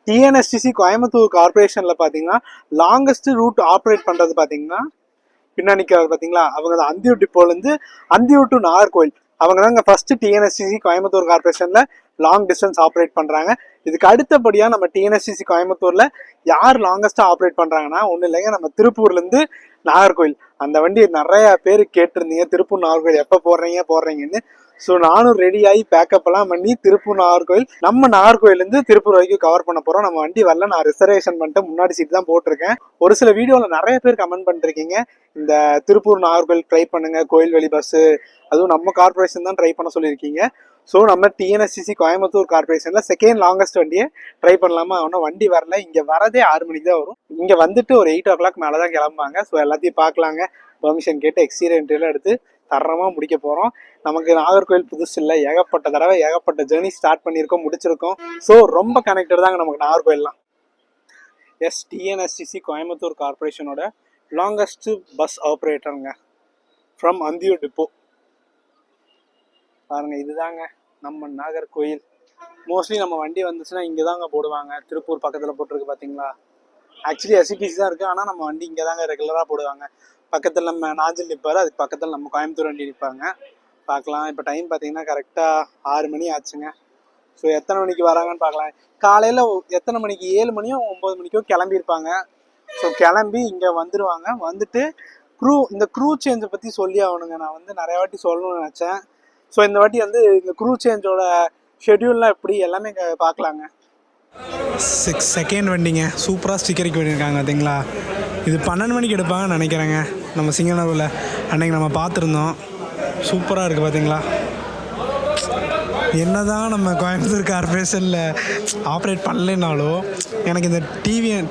TNSTC Coimbatore கார்பரேஷனில் பார்த்தீங்கன்னா longest root operate பண்ணுறது பார்த்தீங்கன்னா பின்னாடி பார்த்தீங்களா அவங்க தான் அந்தியூர் டிப்போலேருந்து அந்தியூர் டு நாகர்கோவில். அவங்க தாங்க ஃபர்ஸ்ட் டிஎன்எஸ்டிசி கோயம்புத்தூர் கார்பரேஷனில் லாங் டிஸ்டன்ஸ் ஆப்ரேட் பண்ணுறாங்க. இதுக்கு அடுத்தபடியாக நம்ம டிஎன்எஸ்டிசி கோயம்புத்தூரில் யார் லாங்கஸ்ட்டாக ஆப்ரேட் பண்ணுறாங்கன்னா ஒன்றும் இல்லைங்க, நம்ம திருப்பூர்லேருந்து நாகர்கோவில். அந்த வண்டி நிறைய பேர் கேட்டிருந்தீங்க, திருப்பூர் நாகர்கோவில் எப்போ போடுறீங்கன்னு. ஸோ நானும் ரெடியாகி பேக்கப் எல்லாம் பண்ணி திருப்பூர் நாகர்கோவில், நம்ம நாகர்கோவிலேருந்து திருப்பூர் வரைக்கும் கவர் பண்ண போகிறோம். நம்ம வண்டி வரல, நான் ரிசர்வேஷன் பண்ணிட்டு முன்னாடி சீட் தான் போட்டிருக்கேன். ஒரு சில வீடியோவில் நிறைய பேர் கமெண்ட் பண்ணிருக்கீங்க, இந்த திருப்பூர் நாகர்கோவில் ட்ரை பண்ணுங்க, கோயில்வெளி பஸ்ஸு, அதுவும் நம்ம கார்பரேஷன் தான் ட்ரை பண்ண சொல்லியிருக்கீங்க. ஸோ நம்ம டிஎன்எஸ்டிசி கோயம்புத்தூர் கார்பரேஷனில் செகண்ட் லாங்கஸ்ட் வண்டியை ட்ரை பண்ணலாமா? அவனும் வண்டி வரல, இங்கே வரதே 6 மணிக்கு தான் வரும். இங்கே வந்துட்டு ஒரு 8 o'clock மேலே தான் கிளம்புவாங்க. ஸோ எல்லாத்தையும் பார்க்கலாங்க, பெர்மிஷன் கேட்டு எக்ஸ்டீரியர் இன்டர்வியூலாம் எடுத்து தரமாக முடிக்க போகிறோம். நமக்கு நாகர்கோவில் புதுசு இல்லை, ஏகப்பட்ட தடவை ஏகப்பட்ட ஜேர்னி ஸ்டார்ட் பண்ணியிருக்கோம், முடிச்சிருக்கோம். ஸோ ரொம்ப கனெக்டட் தாங்க நமக்கு நாகர்கோவில்லாம். எஸ், டிஎன்எஸ்டிசி கோயம்புத்தூர் கார்பரேஷனோட லாங்கஸ்ட் பஸ் ஆப்ரேட்டருங்க ஃப்ரம் அந்தியூர் டிப்போ. பாருங்க, இதுதாங்க நம்ம நாகர்கோவில். மோஸ்ட்லி நம்ம வண்டி வந்துச்சுன்னா இங்கே தாங்க போடுவாங்க, திருப்பூர் பக்கத்தில் போட்டிருக்கு பார்த்தீங்களா. ஆக்சுவலி எஸ்சிபிசி தான் இருக்குது, ஆனால் நம்ம வண்டி இங்கே தாங்க ரெகுலராக போடுவாங்க. பக்கத்தில் நம்ம நாஞ்சில் நிற்பார், அதுக்கு பக்கத்தில் நம்ம கோயம்புத்தூர் வண்டி நிற்பாங்க. பார்க்கலாம். இப்போ டைம் பார்த்தீங்கன்னா கரெக்டாக 6 மணி ஆச்சுங்க. ஸோ எத்தனை மணிக்கு வராங்கன்னு பார்க்கலாம். காலையில் எத்தனை மணிக்கு, 7 மணியோ 9 மணிக்கோ கிளம்பியிருப்பாங்க. ஸோ கிளம்பி இங்கே வந்துடுவாங்க. வந்துட்டு இந்த க்ரூ சேஞ்சை பற்றி சொல்லி ஆகணுங்க. நான் வந்து நிறைய வாட்டி சொல்லணும்னு நினச்சேன். ஸோ இந்த வாட்டி வந்து இந்த க்ரூ சேஞ்சோட ஷெட்யூல்லாம் எப்படி எல்லாமே பார்க்கலாங்க. 6 செகண்ட் வண்டிங்க, சூப்பராக ஸ்டிக்கரிக்கு பண்ணியிருக்காங்க பார்த்தீங்களா. இது 12 மணிக்கு எடுப்பாங்கன்னு நினைக்கிறேங்க. நம்ம சிங்கனூரில் அன்றைக்கி நம்ம பார்த்துருந்தோம். சூப்பராக இருக்குது பார்த்தீங்களா. என்ன தான் நம்ம கோயம்புத்தூர் கார்பரேஷனில் ஆப்ரேட் பண்ணலைனாலும் எனக்கு இந்த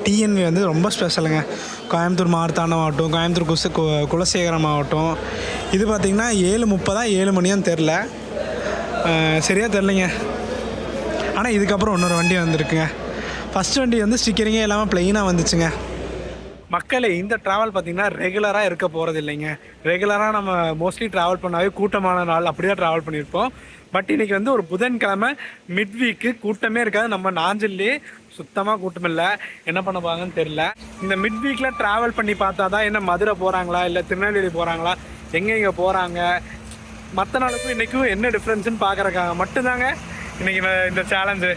டிஎன்வி வந்து ரொம்ப ஸ்பெஷலுங்க. கோயம்புத்தூர் மார்த்தாண்டம் ஆகட்டும், கோயம்புத்தூர் குலசேகரம் ஆகட்டும், இது பார்த்திங்கன்னா 7:30 7 மணியான்னு தெரில, சரியாக தெரிலிங்க. ஆனால் இதுக்கப்புறம் இன்னொரு வண்டி வந்திருக்குங்க. ஃபஸ்ட் வண்டி வந்து ஸ்டிக்கரிங்கே இல்லாமல் ப்ளெயினாக வந்துச்சுங்க. மக்களே, இந்த ட்ராவல் பார்த்திங்கன்னா ரெகுலராக இருக்க போகிறது இல்லைங்க. ரெகுலராக நம்ம மோஸ்ட்லி ட்ராவல் பண்ணாவே கூட்டமான நாள் அப்படி தான் ட்ராவல் பண்ணியிருப்போம். பட் இன்றைக்கி வந்து ஒரு புதன்கிழமை மிட் வீக்கு, கூட்டமே இருக்காது. நம்ம நாஞ்சிலே சுத்தமாக கூட்டம் இல்லை. என்ன பண்ண போகிறாங்கன்னு தெரில. இந்த மிட் வீக்கில் ட்ராவல் பண்ணி பார்த்தா தான் என்ன மதுரை போகிறாங்களா இல்லை திருநெல்வேலி போகிறாங்களா, எங்கே போகிறாங்க, மற்ற நாளுக்கும் இன்றைக்கும் என்ன டிஃப்ரென்ஸுன்னு பார்க்குறக்காக மட்டும்தாங்க இன்றைக்கி இந்த சேலஞ்சு.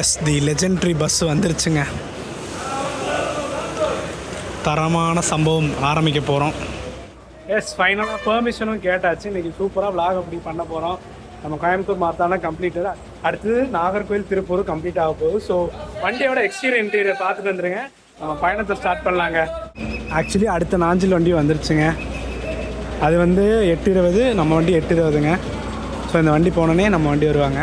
எஸ், தி லெஜெண்டரி பஸ் வந்துருச்சுங்க. தரமான சம்பவம் ஆரம்பிக்க போகிறோம். எஸ், ஃபைனலாக பெர்மிஷனும் கேட்டாச்சு. இன்றைக்கி சூப்பராக விளாக் அப்படி பண்ண போகிறோம். நம்ம கோயம்புத்தூர் மார்த்தாண்டம் கம்ப்ளீட்டட், அடுத்தது நாகர்கோவில் திருப்பூர் கம்ப்ளீட் ஆக போகுது. ஸோ வண்டியோட எக்ஸ்டீரியர் இன்டீரியர் பார்த்துட்டு வந்துருங்க, நம்ம பயணத்தை ஸ்டார்ட் பண்ணலாங்க. ஆக்சுவலி அடுத்த நாஞ்சில் வண்டி வந்துருச்சுங்க. அது வந்து 8:20, நம்ம வண்டி 8:20ங்க. ஸோ இந்த வண்டி போனோடனே நம்ம வண்டி வருவாங்க.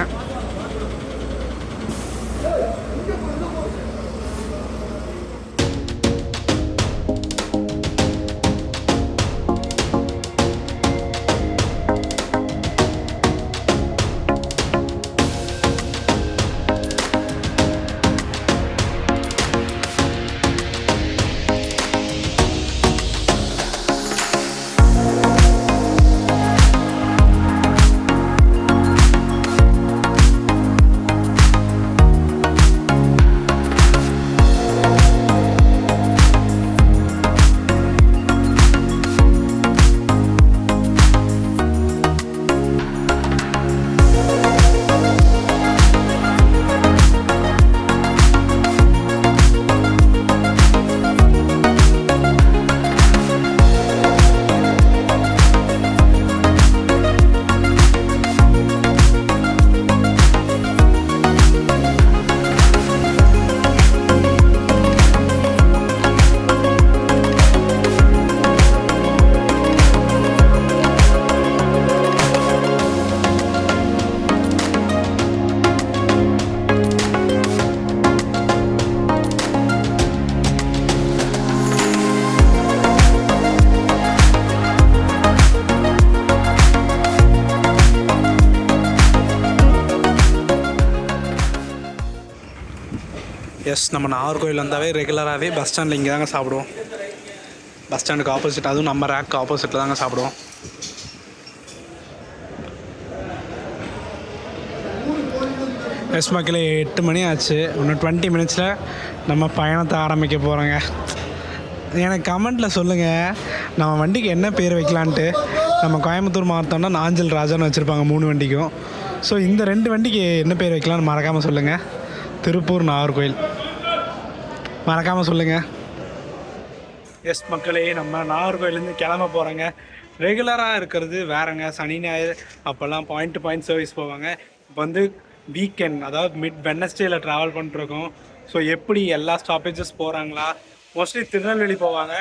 எஸ், நம்ம நாகர்கோவில் வந்தாவே ரெகுலராகவே பஸ் ஸ்டாண்டில் இங்கே தாங்க சாப்பிடுவோம். பஸ் ஸ்டாண்டுக்கு ஆப்போசிட், அதுவும் நம்ம ரேக்கு ஆப்போசிட்டில் தாங்க சாப்பிடுவோம். எஸ் மக்களே 8 மணி ஆச்சு. இன்னும் 20 மினிட்ஸில் நம்ம பயணத்தை ஆரம்பிக்க போகிறோங்க. எனக்கு கமெண்ட்டில் சொல்லுங்கள் நம்ம வண்டிக்கு என்ன பேர் வைக்கலான்ட்டு. நம்ம கோயம்புத்தூர் மாவட்டம்னா நாஞ்சல் ராஜான்னு வச்சுருப்பாங்க 3 வண்டிக்கும். ஸோ இந்த 2 வண்டிக்கு என்ன பேர் வைக்கலான்னு மறக்காமல் சொல்லுங்கள். திருப்பூர் நாகர்கோவில் மறக்காமல் சொல்லுங்கள். எஸ் மக்களே, நம்ம நாகர்கோவிலேருந்து கிளம்ப போகிறோங்க. ரெகுலராக இருக்கிறது வேறங்க, சனி ஞாயிறு அப்போல்லாம் பாயிண்ட் டு பாயிண்ட் சர்வீஸ் போவாங்க. இப்போ வந்து வீக்கெண்ட், அதாவது மிட் வெட்னஸ்டேயில் ட்ராவல் பண்ணிட்டுருக்கோம். ஸோ எப்படி எல்லா ஸ்டாப்பேஜஸ் போகிறாங்களா, மோஸ்ட்லி திருநெல்வேலி போவாங்க.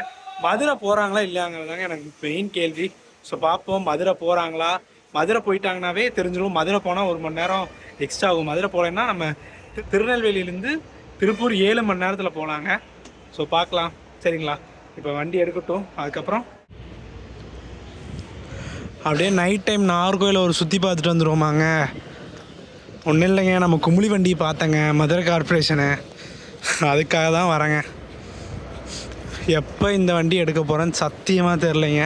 மதுரை போகிறாங்களா இல்லையாங்கிறதாங்க எனக்கு மெயின் கேள்வி. ஸோ பார்ப்போம் மதுரை போகிறாங்களா. மதுரை போயிட்டாங்கனாவே தெரிஞ்சிடும். மதுரை போனால் 1 மணி நேரம் எக்ஸ்ட்ரா ஆகும். மதுரை போகலைன்னா நம்ம திருநெல்வேலியிலேருந்து திருப்பூர் 7 மணி நேரத்தில் போகலாங்க. ஸோ பார்க்கலாம் சரிங்களா. இப்போ வண்டி எடுக்கட்டும், அதுக்கப்புறம் அப்படியே நைட் டைம் நாகர்கோவில் ஒரு சுற்றி பார்த்துட்டு வந்துடுவோமாங்க. ஒன்றும் இல்லைங்க, நம்ம குமுளி வண்டி பார்த்தேங்க, மதுரை கார்பரேஷனு, அதுக்காக தான் வரேங்க. எப்போ இந்த வண்டி எடுக்க போகிறேன்னு சத்தியமாக தெரிலைங்க.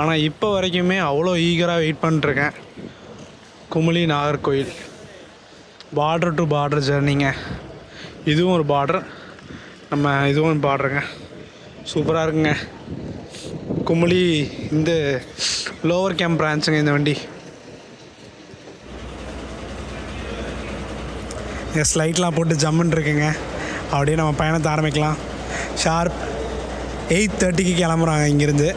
ஆனால் இப்போ வரைக்குமே அவ்வளோ ஈகராக வெயிட் பண்ணிட்டுருக்கேன். Kumuli Nagercoil border to border ஜர்னிங்க. இதுவும் ஒரு பார்டர், நம்ம இதுவும் பார்டருங்க. சூப்பராக இருக்குங்க. குமுளி இந்த லோவர் கேம்ப் பிரான்ச்சுங்க இந்த வண்டி. எஸ் லைட்லாம் போட்டு ஜம்முன்னு இருக்குங்க. அப்படியே நம்ம பயணத்தை ஆரம்பிக்கலாம். ஷார்ப் 8:30க்கு கிளம்புறாங்க இங்கேருந்து.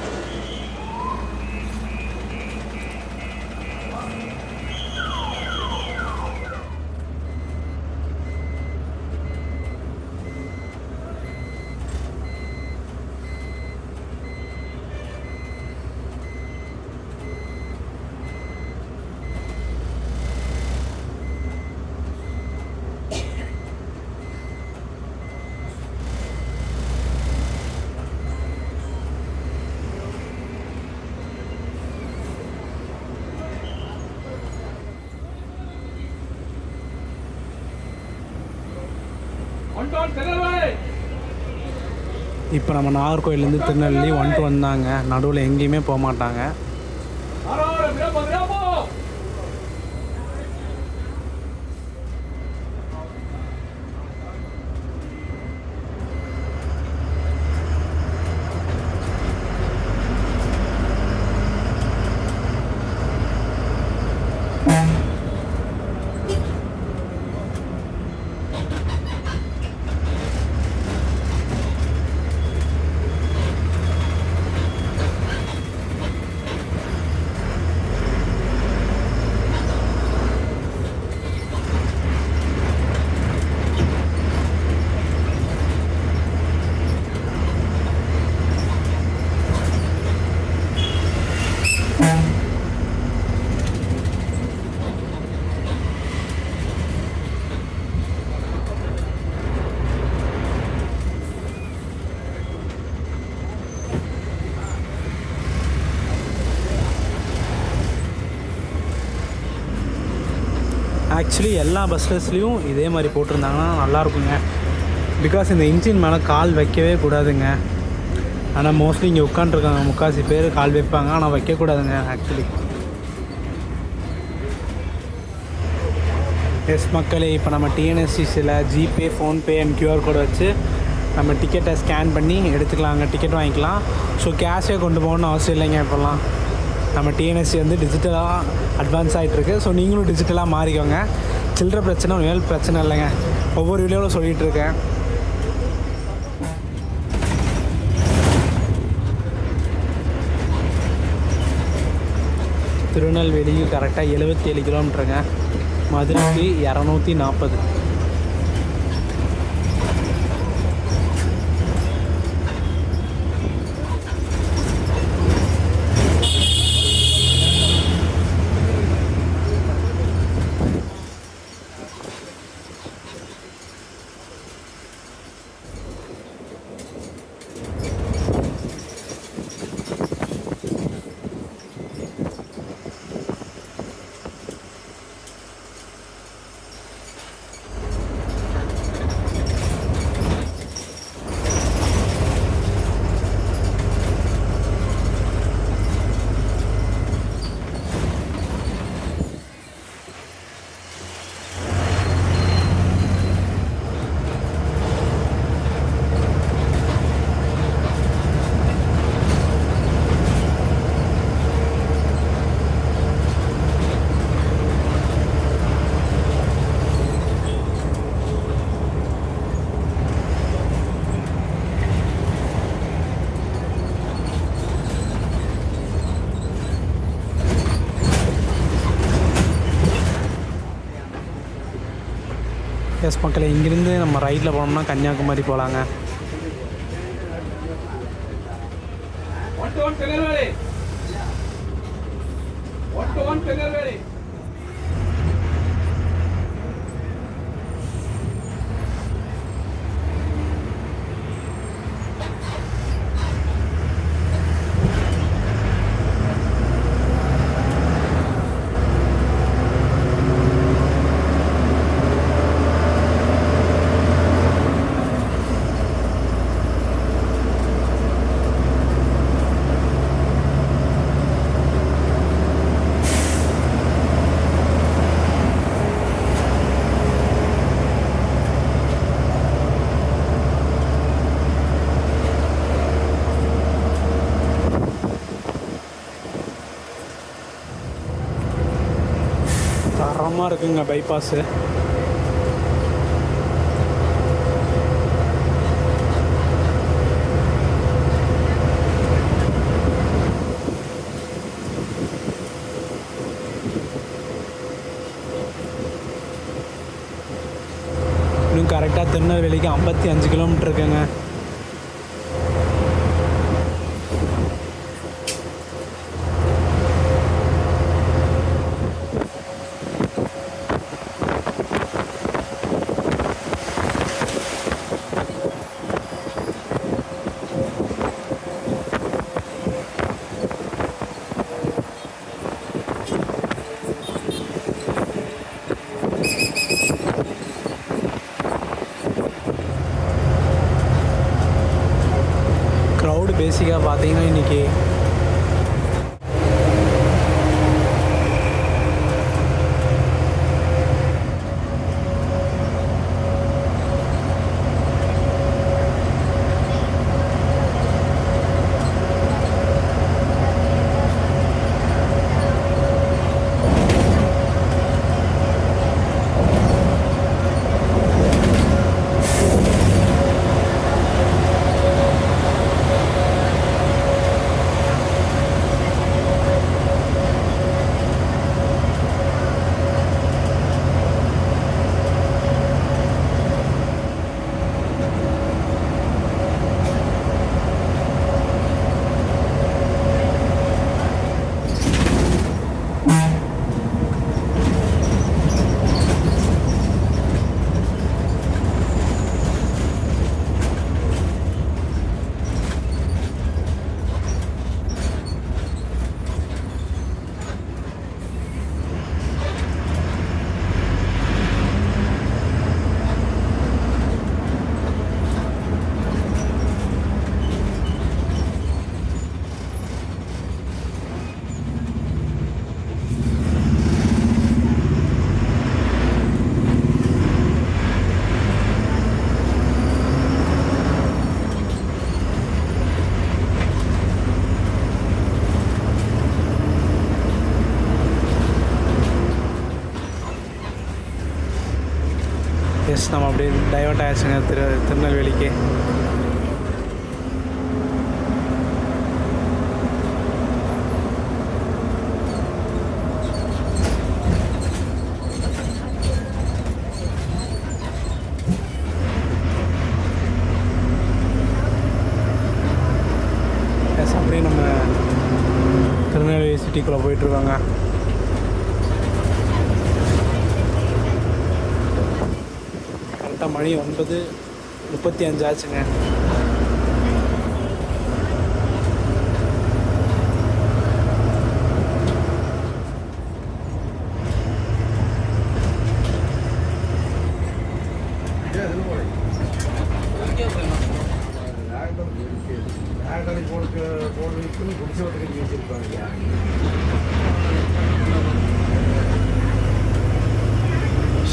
இப்போ நம்ம நாகர்கோவிலேருந்து திருநெல்வேலி 1 to 1 தாங்க. நடுவில் எங்கேயுமே போக மாட்டாங்க. ஆக்சுவலி எல்லா பஸ்ஸஸ்லேயும் இதே மாதிரி போட்டிருந்தாங்கன்னா நல்லாயிருக்குங்க. பிகாஸ் இந்த இன்ஜின் மேலே கால் வைக்கவே கூடாதுங்க. ஆனால் மோஸ்ட்லி இங்கே உட்காண்ட்ருக்காங்க முக்கால்வாசி பேர் கால் வைப்பாங்க, ஆனால் வைக்கக்கூடாதுங்க ஆக்சுவலி. எஸ் மக்களே, இப்போ நம்ம டிஎன்எஸ்டிசியில் GPay, PhonePe and QR code வச்சு நம்ம டிக்கெட்டை ஸ்கேன் பண்ணி எடுத்துக்கலாங்க, டிக்கெட் வாங்கிக்கலாம். ஸோ கேஷே கொண்டு போகணுன்னு அவசியம் இல்லைங்க. இப்போல்லாம் நம்ம டிஎன்எஸ்சி வந்து டிஜிட்டலாக அட்வான்ஸ் ஆகிட்டுருக்கு. ஸோ நீங்களும் டிஜிட்டலாக மாறிக்கோங்க. சில்லற பிரச்சனை மேல் பிரச்சனை இல்லைங்க. ஒவ்வொரு வீடியோவில் சொல்லிகிட்டு இருக்கேன். திருநெல்வேலிக்கு கரெக்டாக 77 கிலோமீட்டருங்க. மதுரைக்கு 240. எஸ் மக்களே, இங்கேருந்து நம்ம ரைட்டில் போனோம்னா கன்னியாகுமரி போகலாங்க. தரமாக இருக்குங்க பைபாஸு. இன்னும் கரெக்டாக திருநெல்வேலிக்கு 55 கிலோமீட்டர் இருக்குங்க. க்ரௌடு பேசிக்காக பார்த்தீங்கன்னா இன்றைக்கி நம்ம அப்படியே டைவர்ட் ஆகிடுச்சுங்க திருநெல்வேலிக்கு. அப்படியே நம்ம திருநெல்வேலி சிட்டிக்குள்ளே போயிட்டுருக்காங்க. மணி 9:35 ஆச்சுங்க.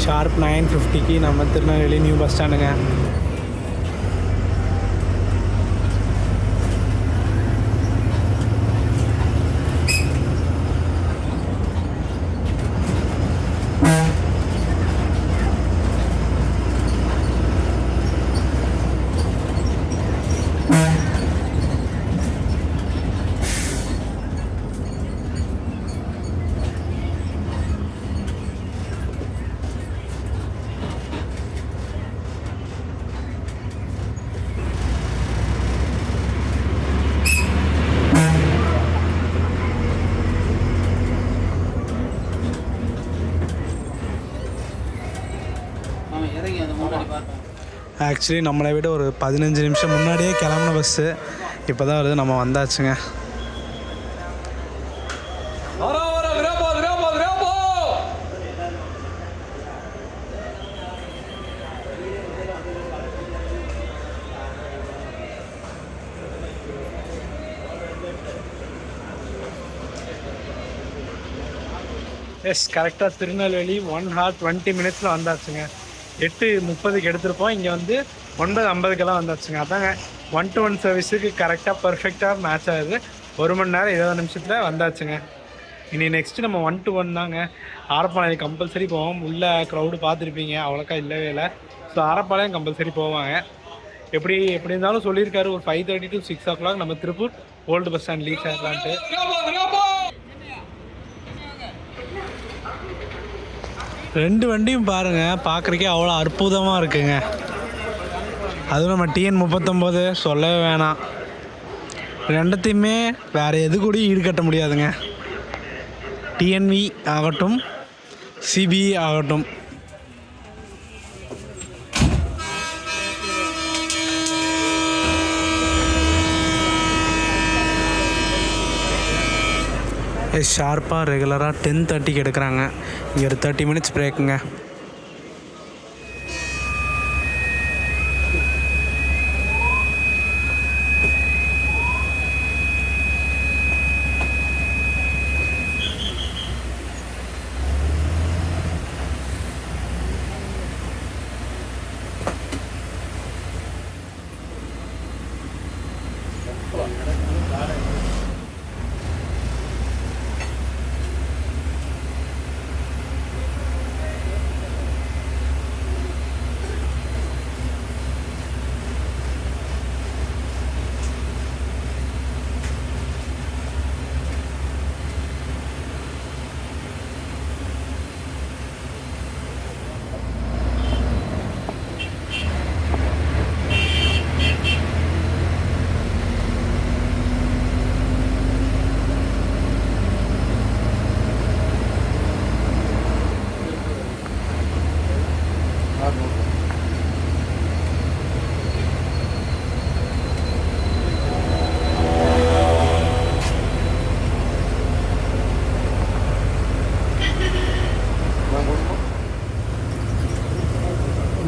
ஷார்ப் 9:50க்கு நம்ம திருநெல்வேலி நியூ பஸ் ஸ்டாண்டுங்க. ஆக்சுவலி நம்மளை விட ஒரு 15 நிமிஷம் முன்னாடியே கிளம்புன பஸ்ஸு இப்போ தான் வருது. நம்ம வந்தாச்சுங்க. எஸ், கரெக்டாக திருநெல்வேலி 1 hour 20 minutes வந்தாச்சுங்க. 8:30க்கு எடுத்திருப்போம். இங்கே வந்து 9:50க்கெல்லாம் வந்தாச்சுங்க. அதாங்க 1-to-1 சர்வீஸுக்கு கரெக்டாக பர்ஃபெக்டாக மேட்ச் ஆகுது. 1 மணி நேரம் 20 நிமிஷத்தில் வந்தாச்சுங்க. இனி நெக்ஸ்ட்டு நம்ம 1-to-1 தாங்க. ஆரப்பாளையம் கம்பல்சரி போவோம். உள்ள க்ரௌடு பார்த்துருப்பீங்க, அவ்வளோக்கா இல்லவே இல்லை. ஸோ ஆரப்பாளையம் கம்பல்சரி போவாங்க. எப்படி இருந்தாலும் சொல்லியிருக்காரு ஒரு 5:30 to 6 o'clock நம்ம Tiruppur old bus stand reach ஆகலான்ட்டு. ரெண்டு வண்டியும் பாருங்கள், பார்க்குறக்கே அவ்வளோ அற்புதமாக இருக்குங்க. அதுவும் நம்ம TN39 சொல்லவே வேணாம். ரெண்டத்தையுமே வேறு எது கூட ஈடுகட்ட முடியாதுங்க. TNV ஆகட்டும், CBE ஆகட்டும். ஷார்ப்பாக ரெகுலராக 10:30க்கு எடுக்கிறாங்க. இங்கே ஒரு 30 minutes பிரேக்குங்க.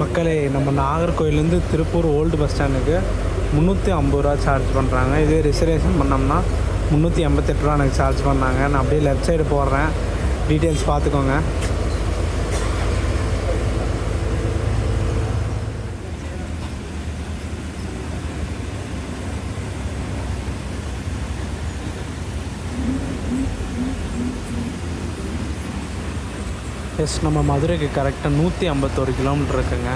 மக்களே, நம்ம நாகர்கோயிலேருந்து திருப்பூர் ஓல்டு பஸ் ஸ்டாண்டுக்கு 350 ரூபா சார்ஜ் பண்ணுறாங்க. இதே ரிசர்வேஷன் பண்ணோம்னா 388 ரூபா எனக்கு சார்ஜ் பண்ணாங்க. நான் அப்படியே லெஃப்ட் சைடு போடுறேன், டீட்டெயில்ஸ் பார்த்துக்கோங்க. எஸ், நம்ம மதுரைக்கு கரெக்டாக 151 கிலோமீட்டர் இருக்குங்க.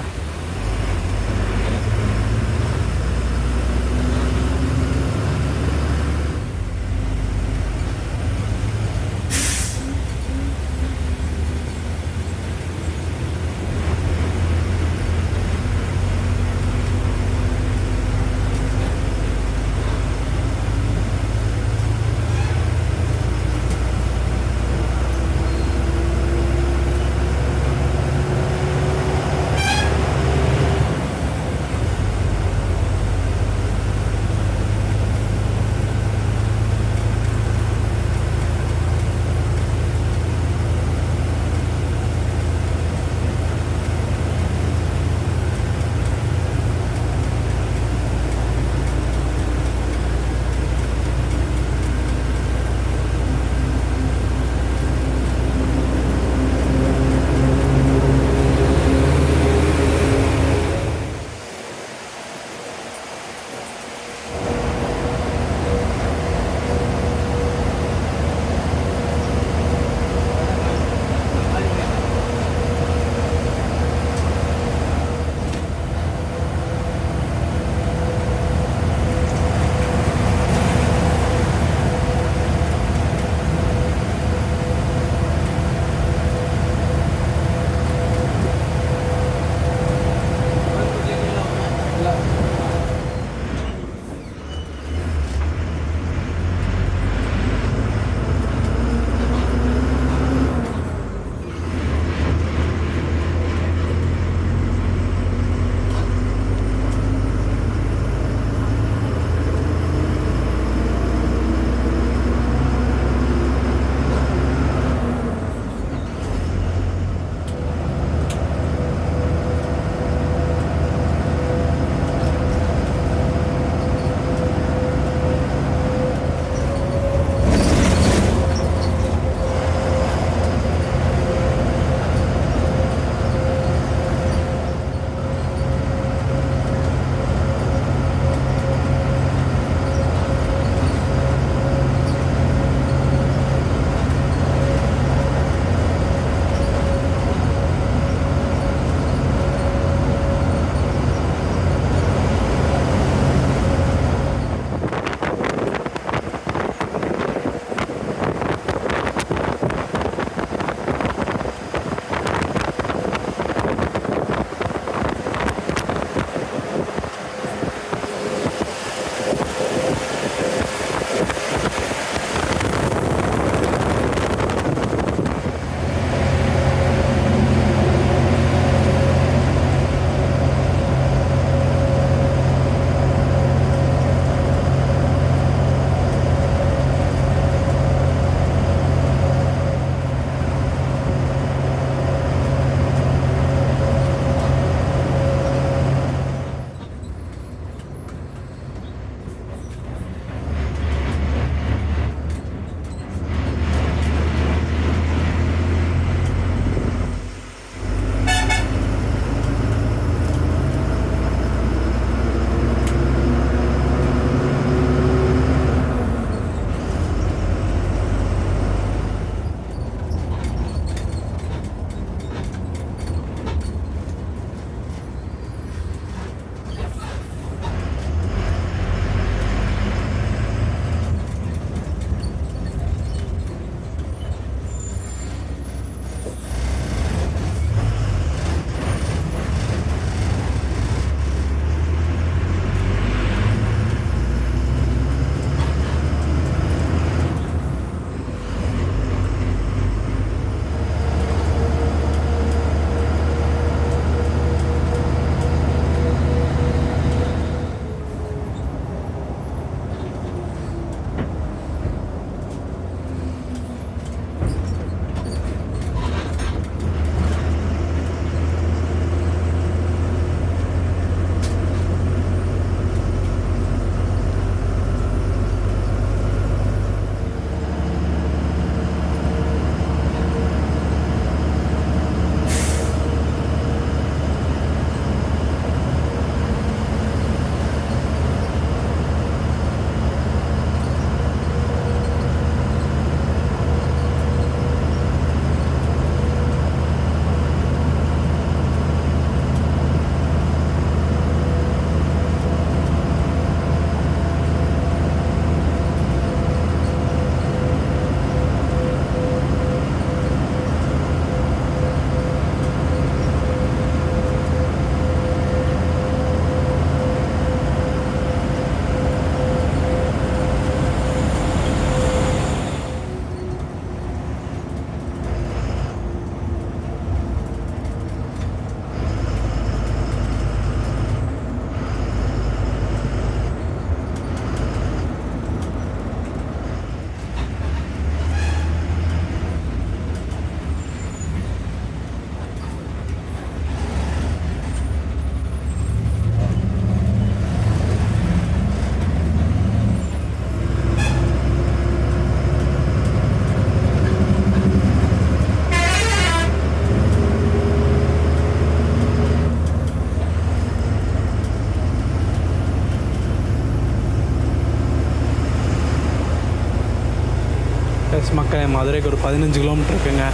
எஸ் மக்களே, மதுரைக்கு ஒரு 15 கிலோமீட்டர் இருக்குங்க.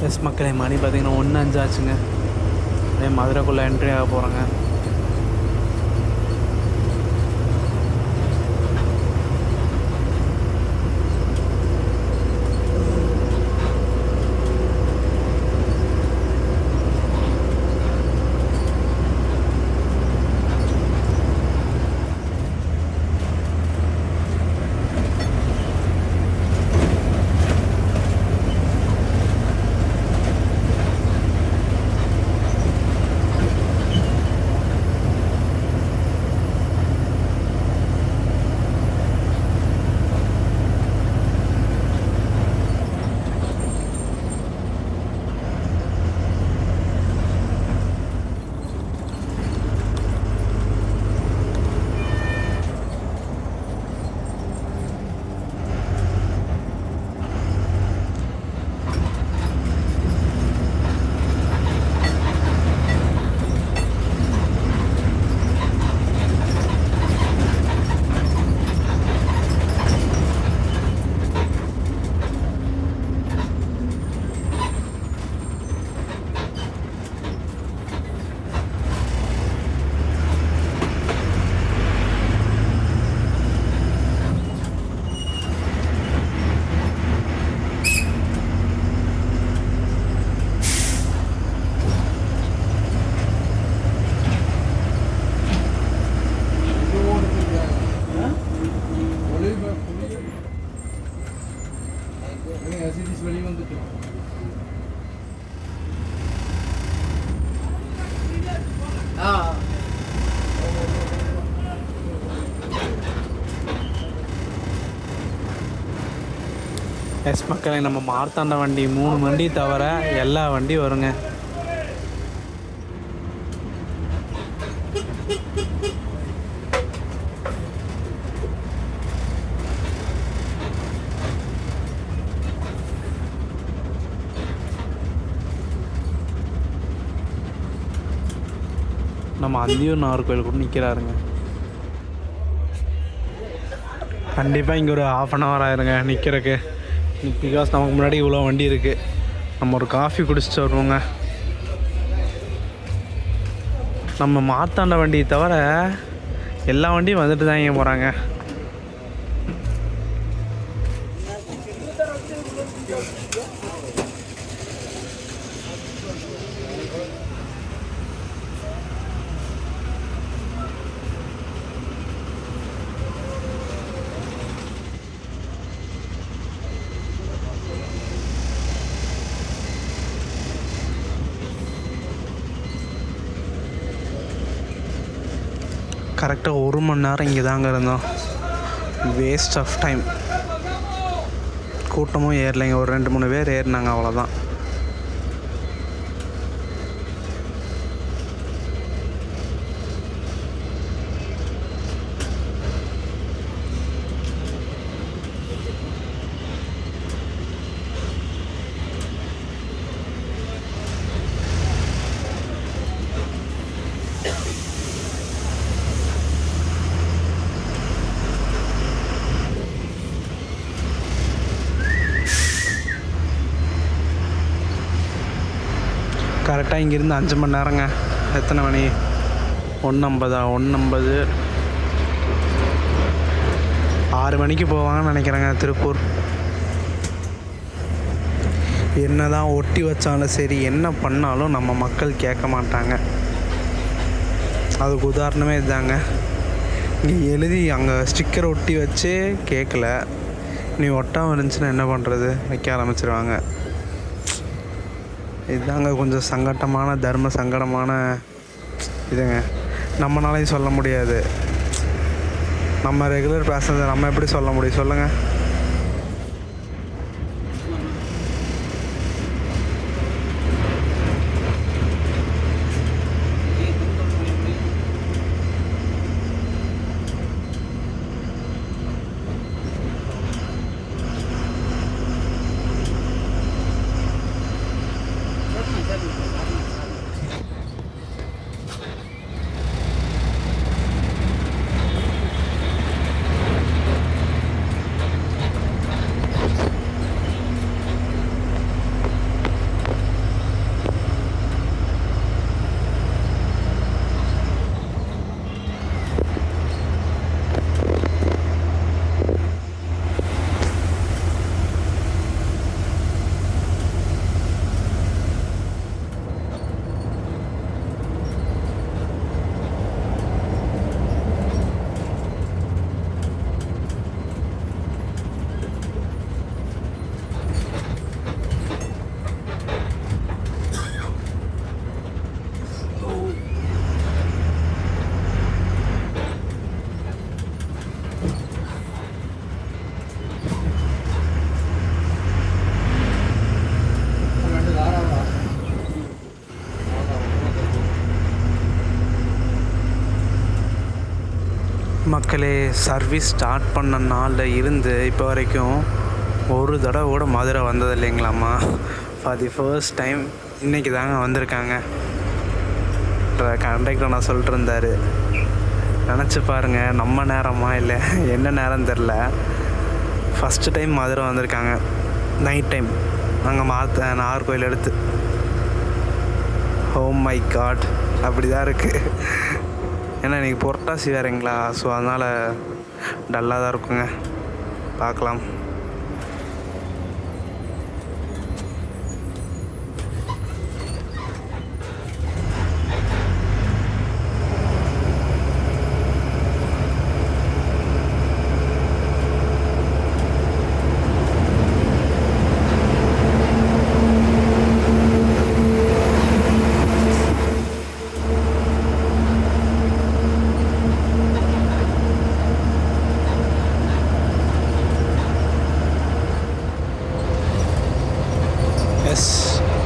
எஸ் மக்களே, மணி பார்த்திங்கன்னா 1:05 ஆச்சுங்க. மதுரைக்குள்ளே என்ட்ரி ஆக போகிறோங்க. எஸ் மக்களே, நம்ம மார்த்தாண்ட வண்டி 3 வண்டி தவிர எல்லா வண்டியும் வருங்க. நம்ம அந்தியூர் நாகர்கோவில் கூட நிற்கிறாருங்க. கண்டிப்பாக இங்கே ஒரு 1/2 hour ஆயிருங்க நிற்கிறக்கு. பிகாஸ் நமக்கு முன்னாடி இவ்வளோ வண்டி இருக்குது. நம்ம ஒரு காஃபி குடிச்சிட்டு வருவோங்க. நம்ம மார்த்தாண்ட வண்டியை தவிர எல்லா வண்டியும் வந்துட்டு தான் இங்கே போகிறாங்க. கரெக்டாக 1 மணி நேரம் இங்கே தாங்க இருந்தோம். Waste of time. கூட்டமும் ஏறலைங்க. ஒரு 2-3 பேர் ஏறினாங்க, அவ்வளோதான். கரெக்டாக இங்கேருந்து 5 மணி நேரங்க. எத்தனை மணி? 1:50 1:50 6 மணிக்கு போவாங்கன்னு நினைக்கிறேங்க திருப்பூர். என்ன தான் ஒட்டி வச்சாலும் சரி, என்ன பண்ணாலும் நம்ம மக்கள் கேட்க மாட்டாங்க. அதுக்கு உதாரணமே இதுதாங்க. இங்கே எழுதி அங்கே ஸ்டிக்கர் ஒட்டி வச்சே கேட்கல, நீ ஒட்டாமல் இருந்துச்சுன்னா என்ன பண்ணுறது, வைக்க ஆரம்பிச்சிருவாங்க. இதுதாங்க கொஞ்சம் தர்ம சங்கடமான இதுங்க. நம்மளாலையும் சொல்ல முடியாது. நம்ம ரெகுலர் பேசஞ்சர் நம்ம எப்படி சொல்ல முடியும் சொல்லுங்கள்? மக்களே, சர்வீஸ் ஸ்டார்ட் பண்ண நாளில் இருந்து இப்போ வரைக்கும் ஒரு தடவை கூட மதுரை வந்தது இல்லைங்களாம்மா. ஃபார் தி ஃபர்ஸ்ட் டைம் இன்றைக்கி தாங்க வந்திருக்காங்க. கண்டக்டர் நான் சொல்லிட்டு இருந்தார். நினச்சி பாருங்கள், நம்ம நேரமா இல்லை என்ன நேரம் தெரில, ஃபஸ்ட்டு டைம் மதுரை வந்திருக்காங்க. நைட் டைம் நாங்கள் நாகர்கோவில் எடுத்து. ஓ மை காட், அப்படி தான் இருக்குது. ஏன்னா இன்றைக்கி புரட்டாசி வேறுங்களா, ஸோ அதனால் டல்லாக தான் இருக்குங்க. பார்க்கலாம்.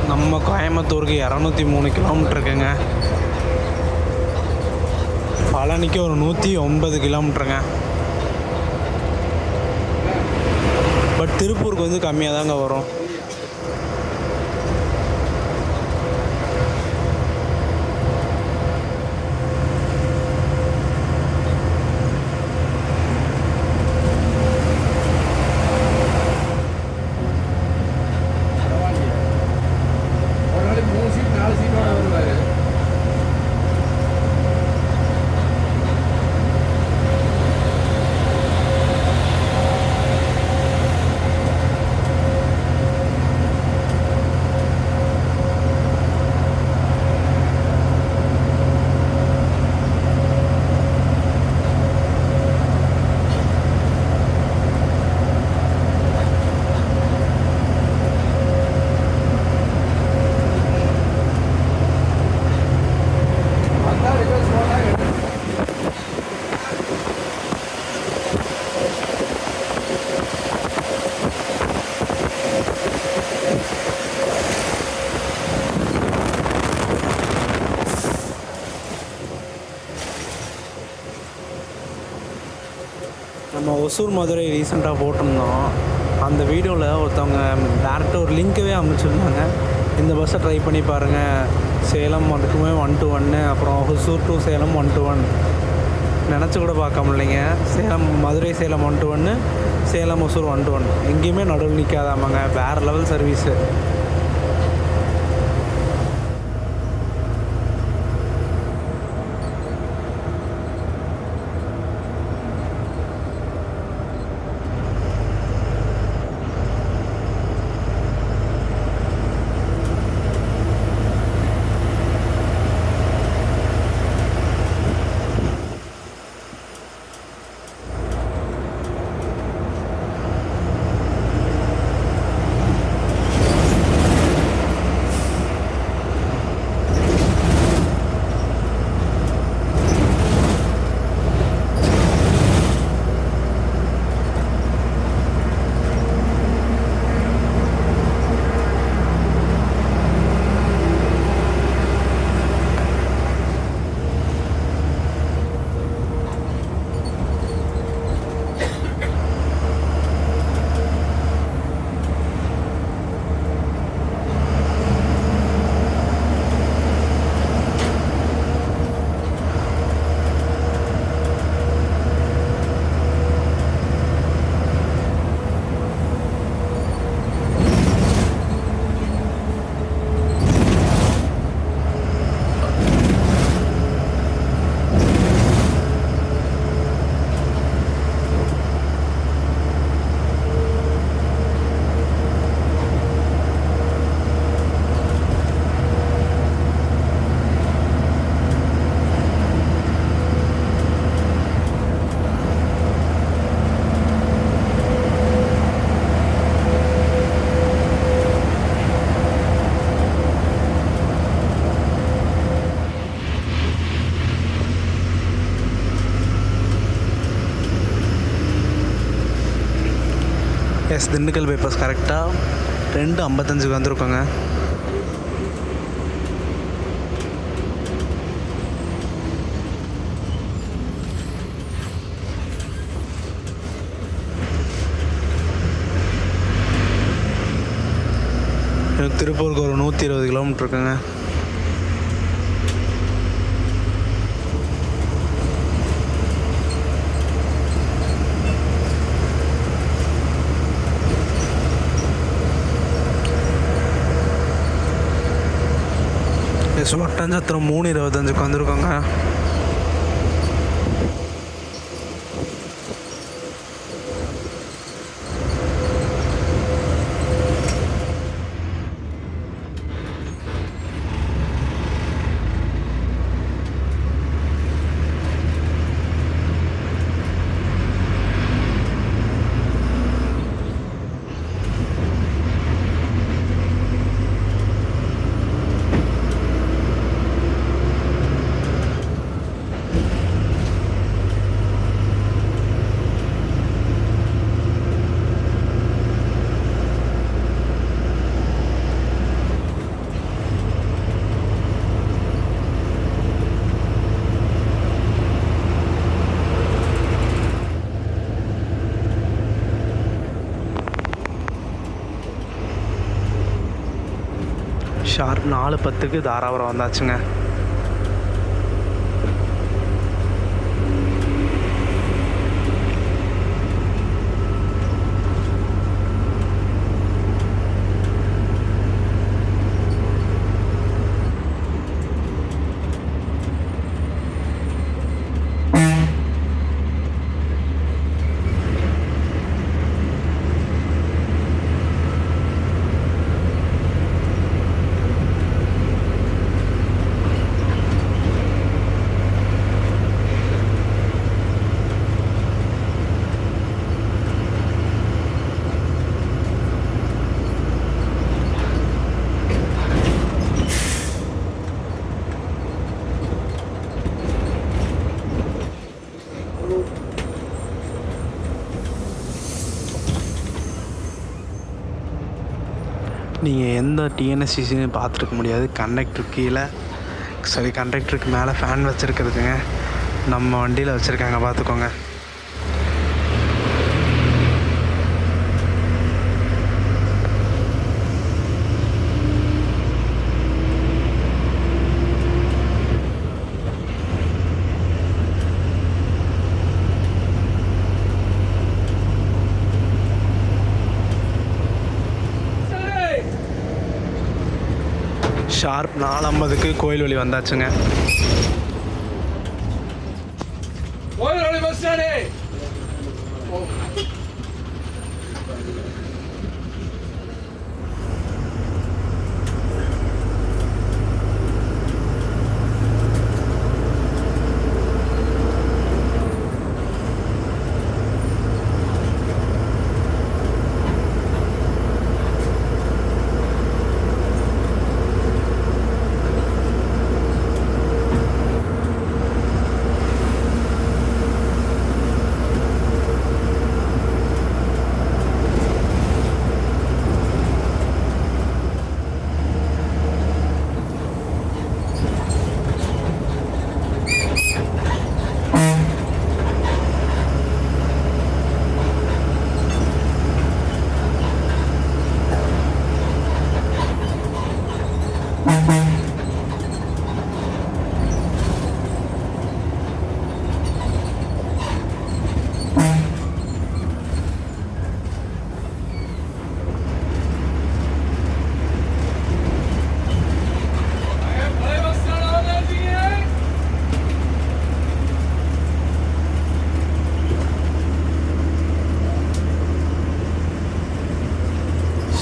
நம்ம கோயம்புத்தூருக்கு 203 கிலோமீட்டர் இருக்குங்க. பழனிக்கு ஒரு 109 கிலோமீட்டருங்க. பட் திருப்பூருக்கு வந்து கம்மியாக தாங்க வரும். நம்ம ஒசூர் மதுரை ரீசெண்டாக போட்டிருந்தோம். அந்த வீடியோவில் ஒருத்தவங்க டேரெக்டாக ஒரு லிங்க்கவே அமைச்சிருந்தாங்க. இந்த பஸ்ஸை ட்ரை பண்ணி பாருங்கள், சேலம் மட்டுமே 1 to 1, அப்புறம் ஒசூர் டு சேலம் 1 to 1. நினச்சி கூட பார்க்க முடியலைங்க. Madurai Salem 1 to 1, Salem Hosur 1 to 1. எங்கேயுமே நடுவில் நிற்காதாமாங்க. வேறு level service. Yes, Dindigul bypass கரெக்டாக 2:55 வந்திருக்கோங்க. திருப்பூருக்கு ஒரு 120 கிலோமீட்டர் இருக்குங்க. ஒட்டஞ்சத்திரம் 3:25 வந்திருக்கோங்க. ஷார்ப் 4:10 தாராபுரம் வந்தாச்சுங்க. நீங்கள் எந்த டிஎன்எஸ்சிசின்னு பார்த்துருக்க முடியாது. கண்டக்டர் கீழே கண்டக்டருக்கு மேலே ஃபேன் வச்சுருக்கிறதுங்க நம்ம வண்டியில் வச்சுருக்காங்க, பார்த்துக்கோங்க. ஷார்ப் 4:50 கோயில் வழி வந்தாச்சுங்க.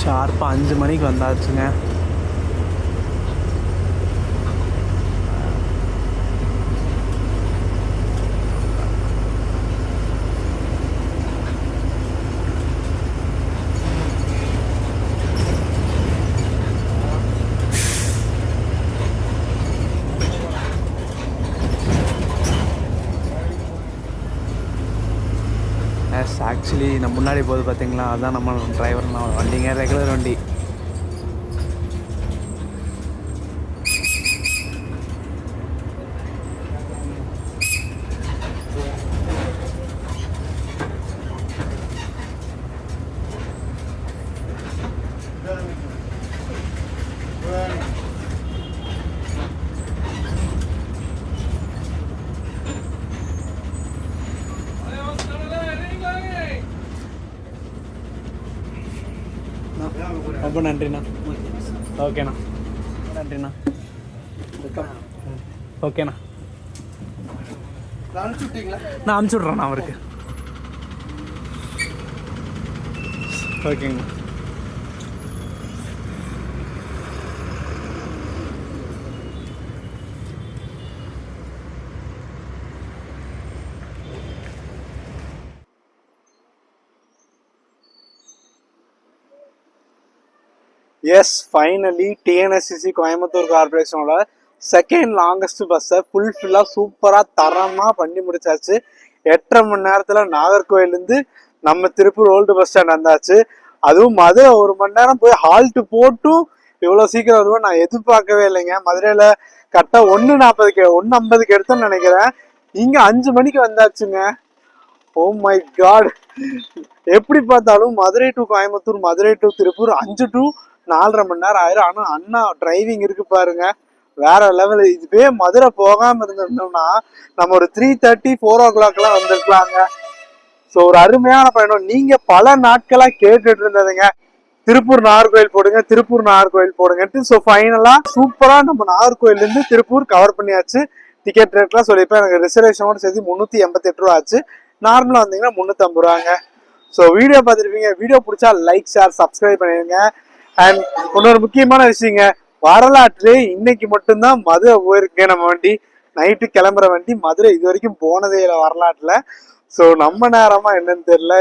ஷார்ப்பாக 5 மணிக்கு வந்தாச்சுங்க. ஆக்சுவலி நம்ம முன்னாடி போகுது பார்த்தீங்களா, அதுதான் நம்ம டிரைவர் வண்டிங்க, ரெகுலர் வண்டி. ரொம்ப நன்றிண்ணா. ஓகேண்ணா, நன்றிண்ணா. ஓகேண்ணா, நான் அனுப்பிச்சி விட்றேண்ணா அவருக்கு. ஓகேங்கண்ணா. எஸ், ஃபைனலி டிஎன்எஸ்சிசி கோயம்புத்தூர் கார்பரேஷனோட செகண்ட் லாங்கஸ்ட் பஸ்ஸை ஃபுல்லாக சூப்பராக தரமாக பண்ணி முடிச்சாச்சு. 8.5 மணி நேரத்தில் நாகர்கோவிலேருந்து நம்ம திருப்பூர் ஓல்டு பஸ் ஸ்டாண்ட் வந்தாச்சு. அதுவும் மதுரை 1 மணி நேரம் போய் ஹால்ட்டு போட்டும் இவ்வளோ சீக்கிரம் வருவோம் நான் எதிர்பார்க்கவே இல்லைங்க. மதுரையில் கரெக்டாக 1:50க்கு எடுத்தோன்னு நினைக்கிறேன். இங்கே 5 மணிக்கு வந்தாச்சுங்க. ஓ மை காட், எப்படி பார்த்தாலும் Madurai to Coimbatore, Madurai to Tiruppur 5 to 4.5 மணி நேரம் ஆயிரும். ஆனால் அண்ணா டிரைவிங் இருக்கு பாருங்க, வேற லெவல். இதுவே மதுரை போகாம இருந்திருந்தோம்னா நம்ம ஒரு 3:30 4 o'clockலாம் வந்திருக்கலாங்க. ஸோ ஒரு அருமையான பயணம். நீங்க பல நாட்களா கேட்டுட்டு இருந்ததுங்க, திருப்பூர் நாகர்கோவில் போடுங்க, திருப்பூர் நாகர்கோவில் போடுங்கன்ட்டு. ஸோ ஃபைனலா சூப்பரா நம்ம நாகர்கோவில்ல இருந்து திருப்பூர் கவர் பண்ணியாச்சு. டிக்கெட் ரேட்லாம் சொல்லிப்பேன், எனக்கு ரிசர்வேஷனோட சேர்த்து 388 ரூபா ஆச்சு. நார்மலா வந்தீங்கன்னா 350 ரூபாங்க. ஸோ வீடியோ பார்த்துருப்பீங்க. வீடியோ பிடிச்சா லைக், ஷேர், சப்ஸ்கிரைப் பண்ணிடுங்க. அண்ட் இன்னொரு முக்கியமான விஷயங்க, வரலாற்றிலே இன்னைக்கு மட்டும்தான் மதுரை போயிருக்கேன். நம்ம வண்டி நைட்டு கிளம்புற வண்டி மதுரை இது வரைக்கும் போனதே இல்லை வரலாற்றுல. ஸோ நம்ம நேரமா என்னன்னு தெரியல.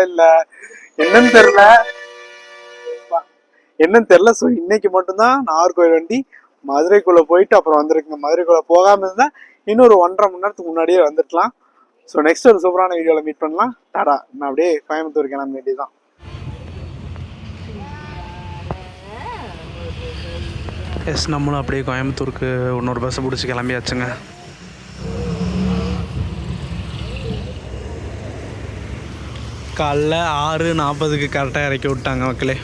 ஸோ இன்னைக்கு மட்டும்தான் நாகர்கோவில் வண்டி மதுரைக்குள்ள போயிட்டு அப்புறம் வந்திருக்குங்க. மதுரைக்குள்ள போகாம இருந்தா இன்னொரு 1.5 மணி நேரத்துக்கு முன்னாடியே வந்துருக்கலாம். ஸோ நெக்ஸ்ட் ஒரு சூப்பரான வீடியோவில் மீட் பண்ணலாம். டாடா. நான் அப்படியே கோயம்புத்தூர் கிளம்ப வேண்டியதுதான். எஸ், நம்மளும் அப்படியே கோயம்புத்தூருக்கு இன்னொரு பஸ்ஸை பிடிச்சி கிளம்பியாச்சுங்க. காலைல 6:40க்கு கரெக்டாக இறக்கி விட்டாங்க மக்களே.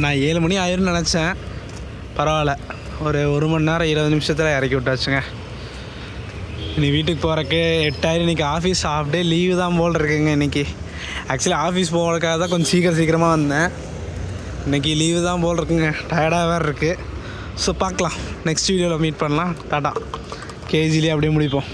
நான் 7 மணி ஆயிரும்னு நினச்சேன், பரவாயில்ல, ஒரு 1 மணி நேரம் 20 நிமிஷத்தில் இறக்கி விட்டாச்சுங்க. இனி வீட்டுக்கு போகிறக்கு 8 ஆயிரம். இன்றைக்கி ஆஃபீஸ் ஹாஃப் டே லீவு தான் போல் இருக்குங்க. இன்றைக்கி ஆக்சுவலி ஆஃபீஸ் போகிறதுக்காக தான் கொஞ்சம் சீக்கிரமாக வந்தேன். இன்றைக்கி லீவு தான் போல் இருக்குங்க, டயர்டாக வேறு இருக்குது. ஸோ பார்க்கலாம், நெக்ஸ்ட் வீடியோவில் மீட் பண்ணலாம். டாடா. கேஜிலே அப்படியே முடிப்போம்.